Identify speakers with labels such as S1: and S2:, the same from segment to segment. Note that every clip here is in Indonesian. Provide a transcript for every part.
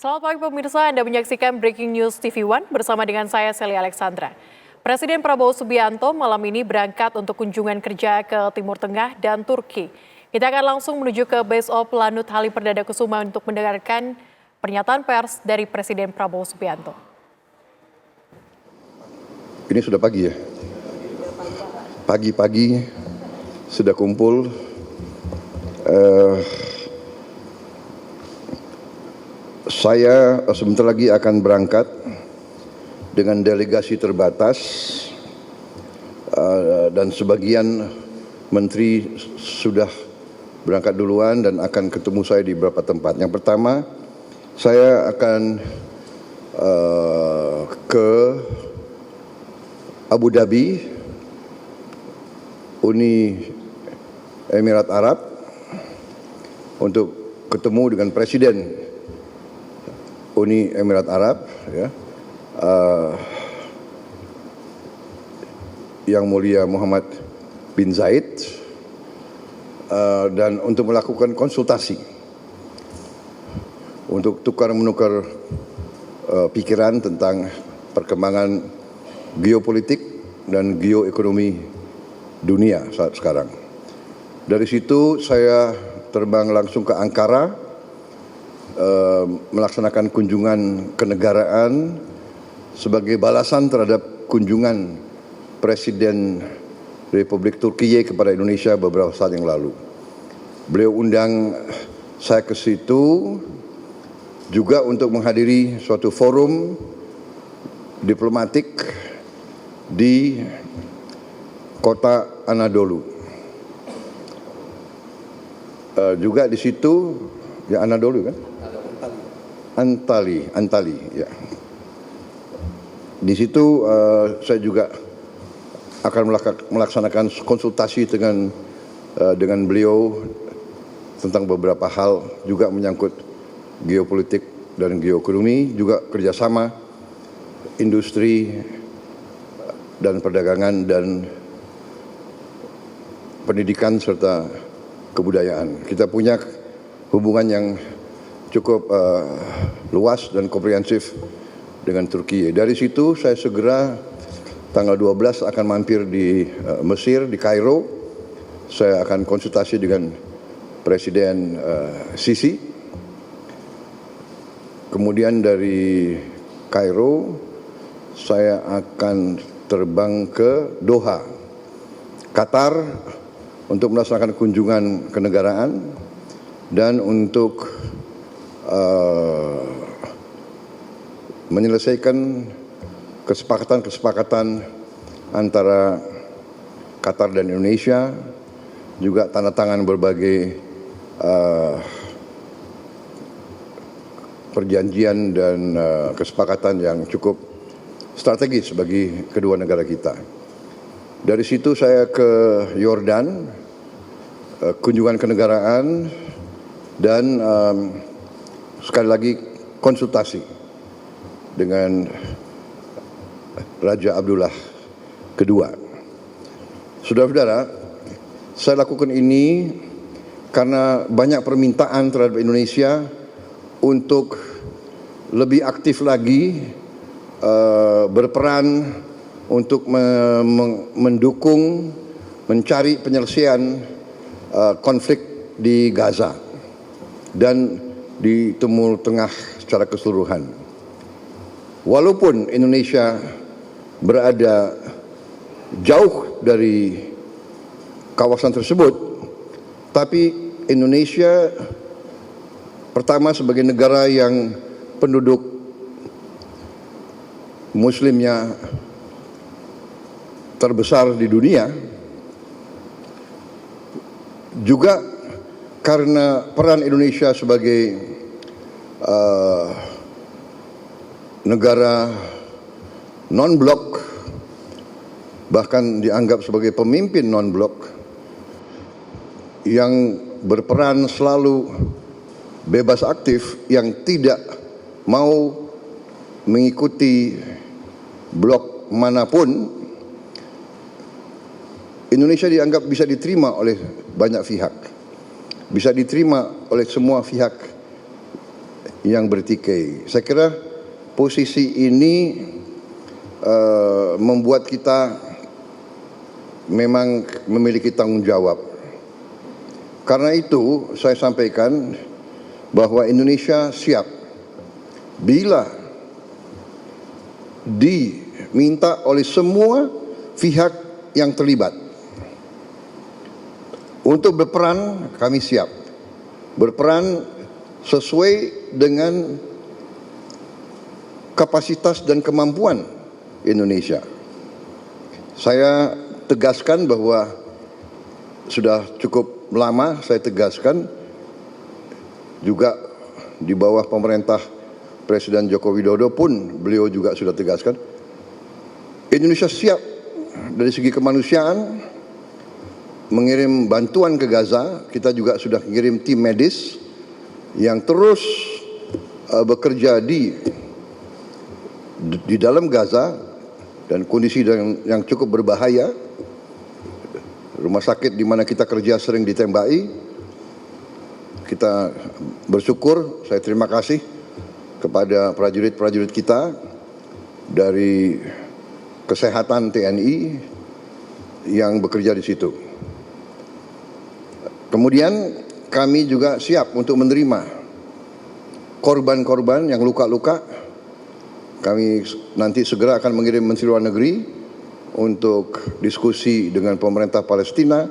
S1: Selamat pagi pemirsa, Anda menyaksikan Breaking News TV One bersama dengan saya Sally Alexandra. Presiden Prabowo Subianto malam ini berangkat untuk kunjungan kerja ke Timur Tengah dan Turki. Kita akan langsung menuju ke base of Lanut Halim Perdana Kusuma untuk mendengarkan pernyataan pers dari Presiden Prabowo Subianto.
S2: Ini sudah pagi ya? Pagi-pagi sudah kumpul. Saya sebentar lagi akan berangkat dengan delegasi terbatas dan sebagian menteri sudah berangkat duluan dan akan ketemu saya di beberapa tempat. Yang pertama, saya akan ke Abu Dhabi, Uni Emirat Arab, untuk ketemu dengan Presiden Uni Emirat Arab, ya, Yang Mulia Muhammad bin Zayed, dan untuk melakukan konsultasi, untuk tukar-menukar pikiran tentang perkembangan geopolitik dan geoekonomi dunia saat sekarang. Dari situ saya terbang langsung ke Ankara, melaksanakan kunjungan kenegaraan sebagai balasan terhadap kunjungan Presiden Republik Turkiye kepada Indonesia beberapa saat yang lalu. Beliau undang saya ke situ juga untuk menghadiri suatu forum diplomatik di kota Anadolu. Juga di situ, ya Anadolu kan? Antali, ya. Di situ saya juga akan melaksanakan konsultasi dengan beliau tentang beberapa hal juga menyangkut geopolitik dan geoekonomi, juga kerjasama industri dan perdagangan dan pendidikan serta kebudayaan. Kita punya hubungan yang cukup luas dan komprehensif dengan Turki. Dari situ saya segera tanggal 12 akan mampir di Mesir, di Kairo. Saya akan konsultasi dengan Presiden Sisi. Kemudian dari Kairo saya akan terbang ke Doha, Qatar, untuk melaksanakan kunjungan kenegaraan dan untuk menyelesaikan kesepakatan antara Qatar dan Indonesia, juga tanda tangan berbagai perjanjian dan kesepakatan yang cukup strategis bagi kedua negara kita. Dari situ saya ke Yordan, kunjungan kenegaraan dan sekali lagi konsultasi dengan Raja Abdullah II. Saudara-saudara, saya lakukan ini karena banyak permintaan terhadap Indonesia untuk lebih aktif lagi berperan untuk mendukung mencari penyelesaian konflik di Gaza dan di Timur Tengah secara keseluruhan. Walaupun Indonesia berada jauh dari kawasan tersebut, tapi Indonesia pertama sebagai negara yang penduduk Muslimnya terbesar di dunia, juga karena peran Indonesia sebagai negara non-blok, bahkan dianggap sebagai pemimpin non-blok yang berperan selalu bebas aktif, yang tidak mau mengikuti blok manapun, Indonesia dianggap bisa diterima oleh banyak pihak, bisa diterima oleh semua pihak yang bertikai. Saya kira posisi ini membuat kita memang memiliki tanggung jawab. Karena itu saya sampaikan bahwa Indonesia siap bila diminta oleh semua pihak yang terlibat untuk berperan. Kami siap berperan sesuai dengan kapasitas dan kemampuan Indonesia. Saya tegaskan bahwa sudah cukup lama saya tegaskan juga di bawah pemerintah Presiden Joko Widodo pun beliau juga sudah tegaskan Indonesia siap dari segi kemanusiaan mengirim bantuan ke Gaza. Kita juga sudah mengirim tim medis yang terus bekerja di dalam Gaza dan kondisi yang cukup berbahaya. Rumah sakit di mana kita kerja sering ditembaki. Kita bersyukur, saya terima kasih kepada prajurit-prajurit kita dari kesehatan TNI yang bekerja di situ. Kemudian kami juga siap untuk menerima korban-korban yang luka-luka. Kami nanti segera akan mengirim Menteri Luar Negeri untuk diskusi dengan pemerintah Palestina,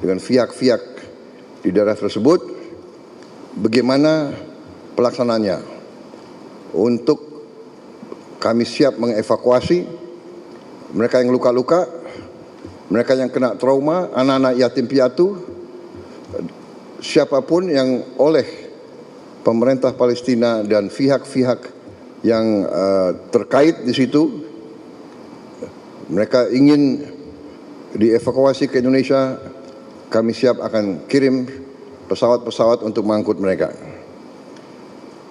S2: dengan pihak-pihak di daerah tersebut, bagaimana pelaksanaannya. Untuk kami siap mengevakuasi mereka yang luka-luka, mereka yang kena trauma, anak-anak yatim piatu, siapapun yang oleh pemerintah Palestina dan pihak-pihak yang terkait di situ, mereka ingin dievakuasi ke Indonesia, kami siap akan kirim pesawat-pesawat untuk mengangkut mereka.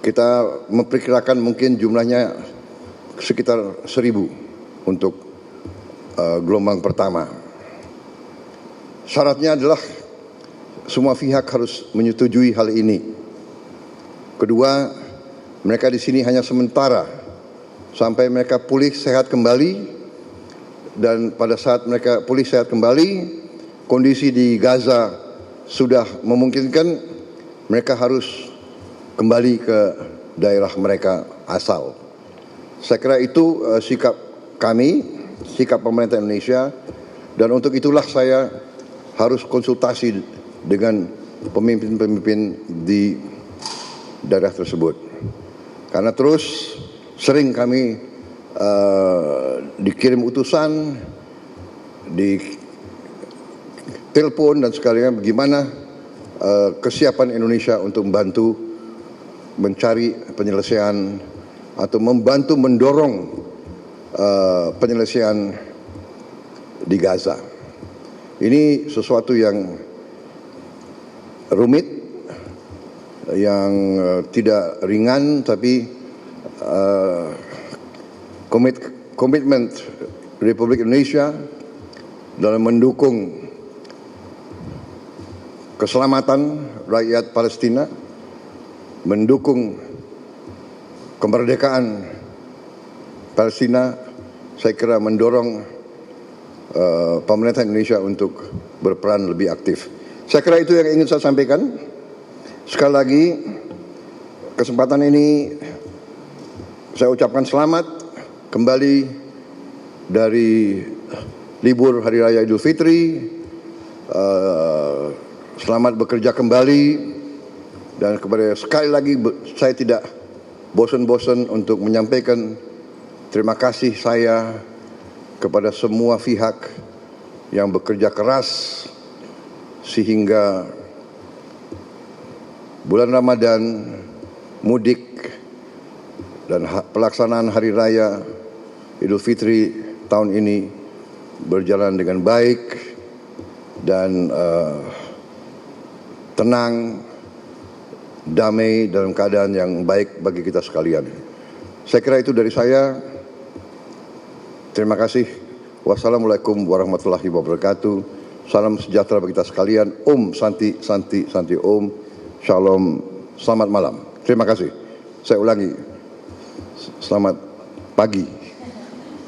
S2: Kita memperkirakan mungkin jumlahnya sekitar 1.000 untuk gelombang pertama. Syaratnya adalah semua pihak harus menyetujui hal ini. Kedua, mereka di sini hanya sementara sampai mereka pulih sehat kembali, dan pada saat mereka pulih sehat kembali, kondisi di Gaza sudah memungkinkan, mereka harus kembali ke daerah mereka asal. Saya kira itu sikap kami, sikap pemerintah Indonesia, dan untuk itulah saya harus konsultasi dengan pemimpin-pemimpin di daerah tersebut. Karena terus sering kami dikirim utusan, di telepon dan sekalian bagaimana kesiapan Indonesia untuk membantu mencari penyelesaian atau membantu mendorong penyelesaian di Gaza. Ini sesuatu yang rumit, yang tidak ringan, tapi komitmen Republik Indonesia dalam mendukung keselamatan rakyat Palestina, mendukung kemerdekaan Palestina, saya kira mendorong pemerintah Indonesia untuk berperan lebih aktif. Saya kira itu yang ingin saya sampaikan. Sekali lagi, kesempatan ini saya ucapkan selamat kembali dari libur Hari Raya Idul Fitri. Selamat bekerja kembali, dan kepada sekali lagi saya tidak bosan-bosan untuk menyampaikan terima kasih saya kepada semua pihak yang bekerja keras sehingga bulan Ramadan, mudik, dan pelaksanaan Hari Raya Idul Fitri tahun ini berjalan dengan baik dan tenang, damai, dalam keadaan yang baik bagi kita sekalian. Saya kira itu dari saya. Terima kasih. Wassalamualaikum warahmatullahi wabarakatuh. Salam sejahtera bagi kita sekalian. Om Santi Santi Santi Om. Shalom. Selamat malam. Terima kasih. Saya ulangi, selamat pagi.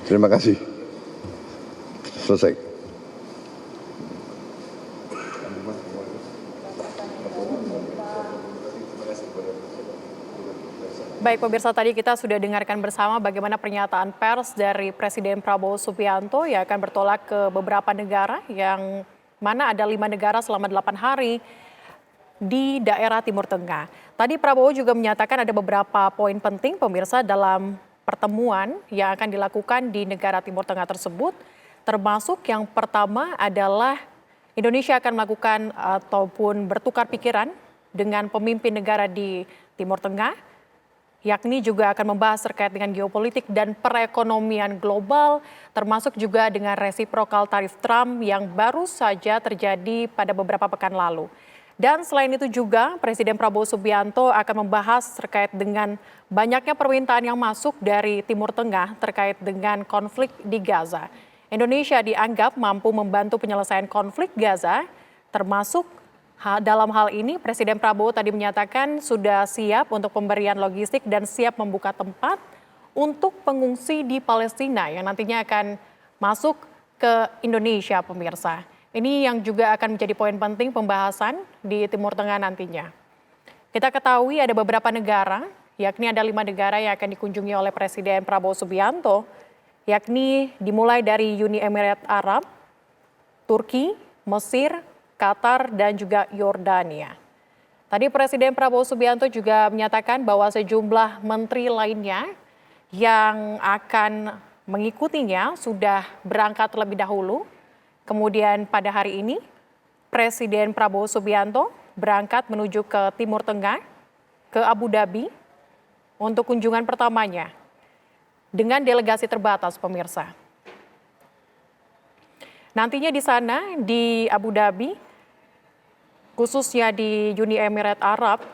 S2: Terima kasih. Selesai.
S1: Baik pemirsa, tadi kita sudah dengarkan bersama bagaimana pernyataan pers dari Presiden Prabowo Subianto yang akan bertolak ke beberapa negara yang mana ada 5 negara selama 8 hari di daerah Timur Tengah. Tadi Prabowo juga menyatakan ada beberapa poin penting pemirsa dalam pertemuan yang akan dilakukan di negara Timur Tengah tersebut, termasuk yang pertama adalah Indonesia akan melakukan ataupun bertukar pikiran dengan pemimpin negara di Timur Tengah, yakni juga akan membahas terkait dengan geopolitik dan perekonomian global, termasuk juga dengan resiprokal tarif Trump yang baru saja terjadi pada beberapa pekan lalu. Dan selain itu juga Presiden Prabowo Subianto akan membahas terkait dengan banyaknya permintaan yang masuk dari Timur Tengah terkait dengan konflik di Gaza. Indonesia dianggap mampu membantu penyelesaian konflik Gaza, termasuk dalam hal ini Presiden Prabowo tadi menyatakan sudah siap untuk pemberian logistik dan siap membuka tempat untuk pengungsi di Palestina yang nantinya akan masuk ke Indonesia pemirsa. Ini yang juga akan menjadi poin penting pembahasan di Timur Tengah nantinya. Kita ketahui ada beberapa negara, yakni ada 5 negara yang akan dikunjungi oleh Presiden Prabowo Subianto, yakni dimulai dari Uni Emirat Arab, Turki, Mesir, Qatar, dan juga Yordania. Tadi Presiden Prabowo Subianto juga menyatakan bahwa sejumlah menteri lainnya yang akan mengikutinya sudah berangkat terlebih dahulu. Kemudian pada hari ini, Presiden Prabowo Subianto berangkat menuju ke Timur Tengah, ke Abu Dhabi, untuk kunjungan pertamanya dengan delegasi terbatas pemirsa. Nantinya di sana, di Abu Dhabi, khususnya di Uni Emirat Arab,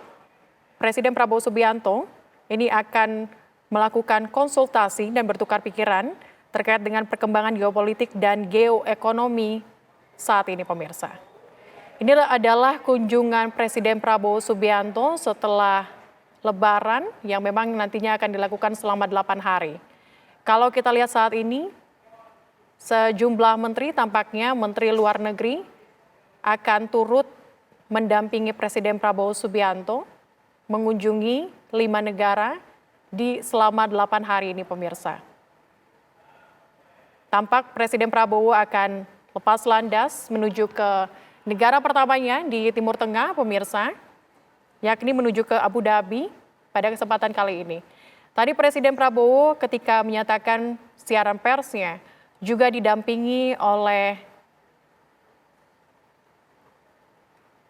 S1: Presiden Prabowo Subianto ini akan melakukan konsultasi dan bertukar pikiran terkait dengan perkembangan geopolitik dan geoekonomi saat ini pemirsa. Ini adalah kunjungan Presiden Prabowo Subianto setelah Lebaran yang memang nantinya akan dilakukan selama 8 hari. Kalau kita lihat saat ini, sejumlah menteri tampaknya Menteri Luar Negeri akan turut mendampingi Presiden Prabowo Subianto mengunjungi 5 negara di selama 8 hari ini pemirsa. Tampak Presiden Prabowo akan lepas landas menuju ke negara pertamanya di Timur Tengah pemirsa, yakni menuju ke Abu Dhabi pada kesempatan kali ini. Tadi Presiden Prabowo ketika menyatakan siaran persnya juga didampingi oleh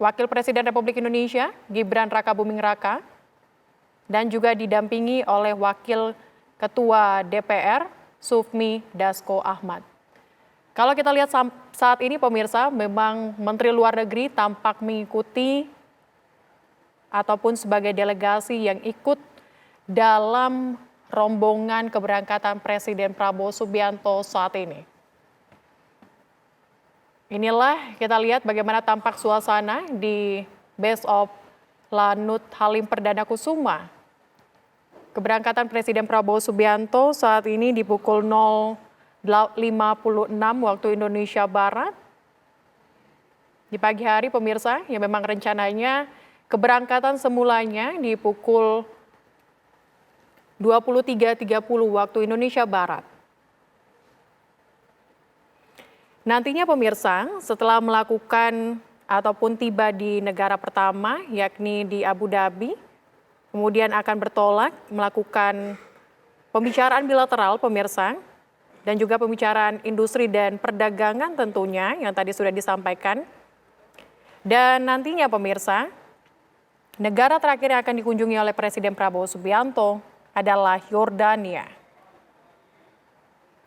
S1: Wakil Presiden Republik Indonesia Gibran Rakabuming Raka dan juga didampingi oleh Wakil Ketua DPR Sufmi Dasko Ahmad. Kalau kita lihat saat ini pemirsa, memang Menteri Luar Negeri tampak mengikuti ataupun sebagai delegasi yang ikut dalam rombongan keberangkatan Presiden Prabowo Subianto saat ini. Inilah kita lihat bagaimana tampak suasana di Base of Lanut Halim Perdana Kusuma. Keberangkatan Presiden Prabowo Subianto saat ini di pukul 0.56 waktu Indonesia Barat. Di pagi hari pemirsa, yang memang rencananya keberangkatan semulanya di pukul 23.30 waktu Indonesia Barat. Nantinya pemirsa, setelah melakukan ataupun tiba di negara pertama, yakni di Abu Dhabi, kemudian akan bertolak melakukan pembicaraan bilateral pemirsa, dan juga pembicaraan industri dan perdagangan tentunya yang tadi sudah disampaikan. Dan nantinya pemirsa, negara terakhir yang akan dikunjungi oleh Presiden Prabowo Subianto adalah Yordania.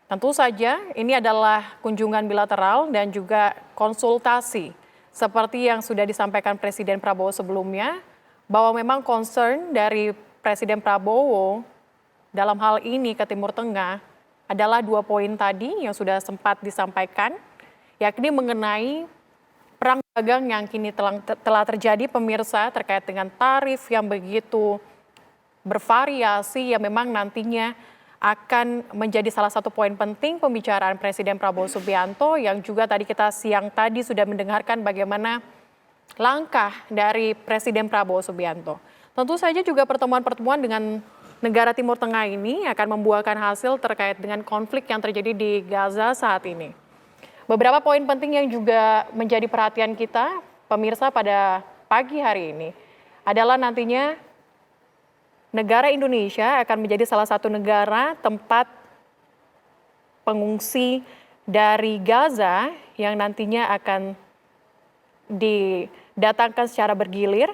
S1: Tentu saja ini adalah kunjungan bilateral dan juga konsultasi seperti yang sudah disampaikan Presiden Prabowo sebelumnya, bahwa memang concern dari Presiden Prabowo dalam hal ini ke Timur Tengah adalah 2 poin tadi yang sudah sempat disampaikan, yakni mengenai perang dagang yang kini telah terjadi pemirsa terkait dengan tarif yang begitu bervariasi yang memang nantinya akan menjadi salah satu poin penting pembicaraan Presiden Prabowo Subianto yang juga tadi kita siang tadi sudah mendengarkan bagaimana langkah dari Presiden Prabowo Subianto. Tentu saja juga pertemuan-pertemuan dengan negara Timur Tengah ini akan membuahkan hasil terkait dengan konflik yang terjadi di Gaza saat ini. Beberapa poin penting yang juga menjadi perhatian kita, pemirsa, pada pagi hari ini adalah nantinya negara Indonesia akan menjadi salah satu negara tempat pengungsi dari Gaza yang nantinya akan didatangkan secara bergilir.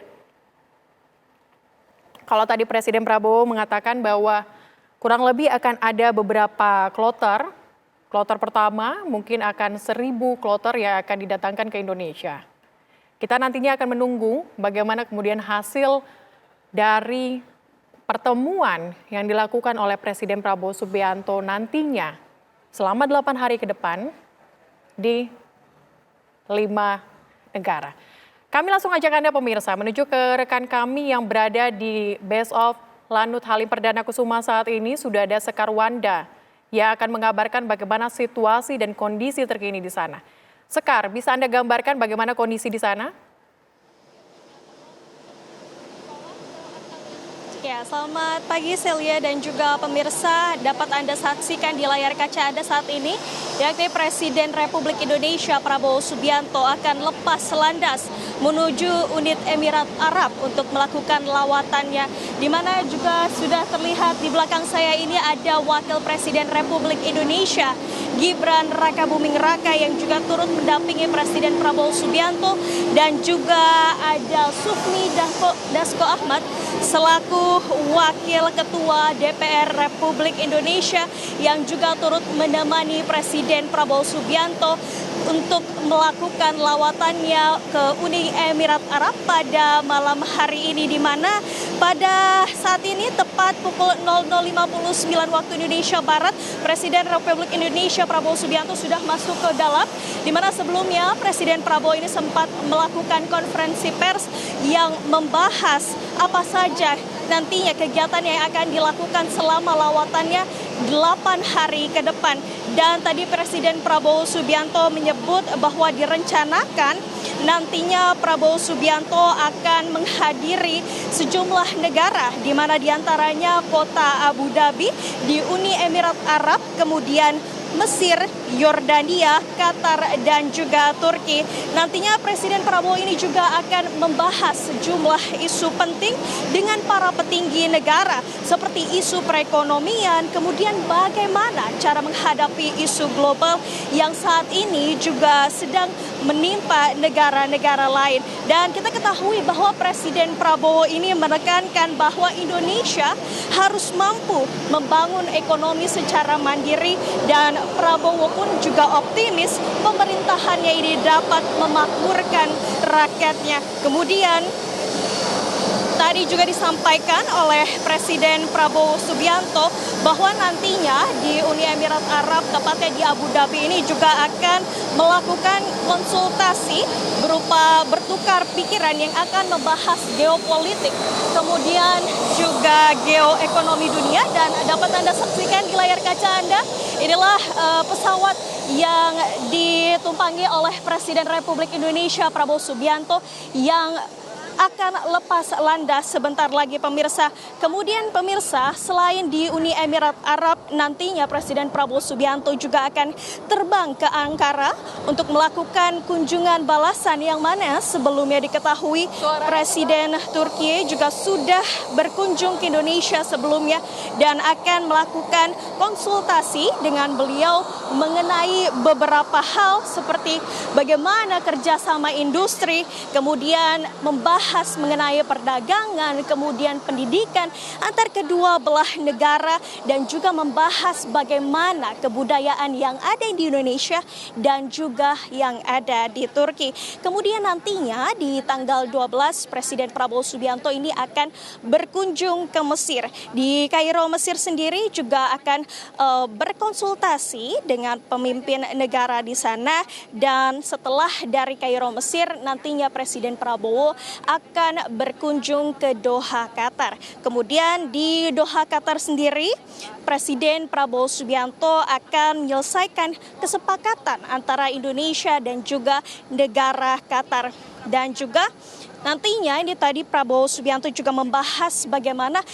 S1: Kalau tadi Presiden Prabowo mengatakan bahwa kurang lebih akan ada beberapa kloter. Kloter pertama mungkin akan 1.000 kloter yang akan didatangkan ke Indonesia. Kita nantinya akan menunggu bagaimana kemudian hasil dari pertemuan yang dilakukan oleh Presiden Prabowo Subianto nantinya selama 8 hari ke depan di 5 negara. Kami langsung ajak Anda pemirsa menuju ke rekan kami yang berada di Base of Lanut Halim Perdana Kusuma saat ini. Sudah ada Sekar Wanda yang akan mengabarkan bagaimana situasi dan kondisi terkini di sana. Sekar, bisa Anda gambarkan bagaimana kondisi di sana?
S3: Ya, selamat pagi Celia dan juga pemirsa. Dapat Anda saksikan di layar kaca Anda saat ini, yakni Presiden Republik Indonesia Prabowo Subianto akan lepas landas menuju Unit Emirat Arab untuk melakukan lawatannya. Di mana juga sudah terlihat di belakang saya ini ada Wakil Presiden Republik Indonesia Gibran Rakabuming Raka yang juga turut mendampingi Presiden Prabowo Subianto, dan juga ada Sufmi Dasko Ahmad selaku Wakil Ketua DPR Republik Indonesia yang juga turut menemani Presiden Prabowo Subianto untuk melakukan lawatannya ke Uni Emirat Arab pada malam hari ini, di mana pada saat ini tepat pukul 00.59 waktu Indonesia Barat, Presiden Republik Indonesia Prabowo Subianto sudah masuk ke dalam, di mana sebelumnya Presiden Prabowo ini sempat melakukan konferensi pers yang membahas apa saja nantinya kegiatan yang akan dilakukan selama lawatannya 8 hari ke depan. Dan tadi Presiden Prabowo Subianto menyebut bahwa direncanakan nantinya Prabowo Subianto akan menghadiri sejumlah negara, di mana diantaranya kota Abu Dhabi di Uni Emirat Arab, kemudian Mesir, Yordania, Qatar, dan juga Turki. Nantinya Presiden Prabowo ini juga akan membahas sejumlah isu penting dengan para petinggi negara, seperti isu perekonomian, kemudian bagaimana cara menghadapi isu global yang saat ini juga sedang menimpa negara-negara lain. Dan kita ketahui bahwa Presiden Prabowo ini menekankan bahwa Indonesia harus mampu membangun ekonomi secara mandiri, dan Prabowo pun juga optimis pemerintahannya ini dapat memakmurkan rakyatnya. Kemudian tadi juga disampaikan oleh Presiden Prabowo Subianto bahwa nantinya di Uni Emirat Arab, tepatnya di Abu Dhabi ini, juga akan melakukan konsultasi berupa bertukar pikiran yang akan membahas geopolitik, kemudian juga geoekonomi dunia. Dan dapat Anda saksikan di layar kaca Anda, inilah pesawat yang ditumpangi oleh Presiden Republik Indonesia Prabowo Subianto yang akan lepas landas sebentar lagi, pemirsa. Kemudian pemirsa, selain di Uni Emirat Arab, nantinya Presiden Prabowo Subianto juga akan terbang ke Ankara untuk melakukan kunjungan balasan, yang mana sebelumnya diketahui Presiden Turki juga sudah berkunjung ke Indonesia sebelumnya dan akan melakukan konsultasi dengan beliau mengenai beberapa hal seperti bagaimana kerjasama industri, kemudian membahas mengenai perdagangan, kemudian pendidikan antar kedua belah negara, dan juga membahas bagaimana kebudayaan yang ada di Indonesia dan juga yang ada di Turki. Kemudian nantinya di tanggal 12 Presiden Prabowo Subianto ini akan berkunjung ke Mesir. Di Kairo, Mesir sendiri juga akan berkonsultasi dengan pemimpin negara di sana, dan setelah dari Kairo, Mesir, nantinya Presiden Prabowo akan berkunjung ke Doha, Qatar. Kemudian di Doha, Qatar sendiri, Presiden Prabowo Subianto akan menyelesaikan kesepakatan antara Indonesia dan juga negara Qatar. Dan juga nantinya ini tadi Prabowo Subianto juga membahas bagaimana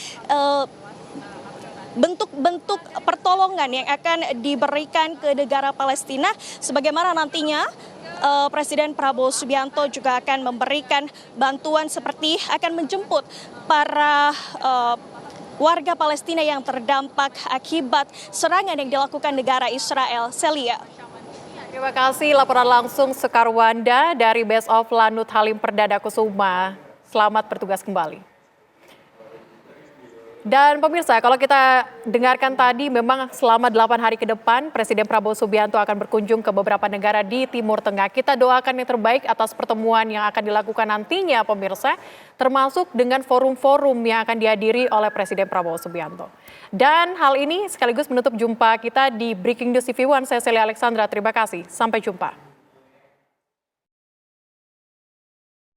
S3: bentuk-bentuk pertolongan yang akan diberikan ke negara Palestina, sebagaimana nantinya Presiden Prabowo Subianto juga akan memberikan bantuan seperti akan menjemput para warga Palestina yang terdampak akibat serangan yang dilakukan negara Israel. Celia.
S1: Terima kasih laporan langsung Sekarwanda dari Base of Lanut Halim Perdana Kusuma. Selamat bertugas kembali. Dan pemirsa, kalau kita dengarkan tadi memang selama 8 hari ke depan Presiden Prabowo Subianto akan berkunjung ke beberapa negara di Timur Tengah. Kita doakan yang terbaik atas pertemuan yang akan dilakukan nantinya pemirsa, termasuk dengan forum-forum yang akan dihadiri oleh Presiden Prabowo Subianto. Dan hal ini sekaligus menutup jumpa kita di Breaking News TV One. Saya Celia Alexandra, terima kasih. Sampai jumpa.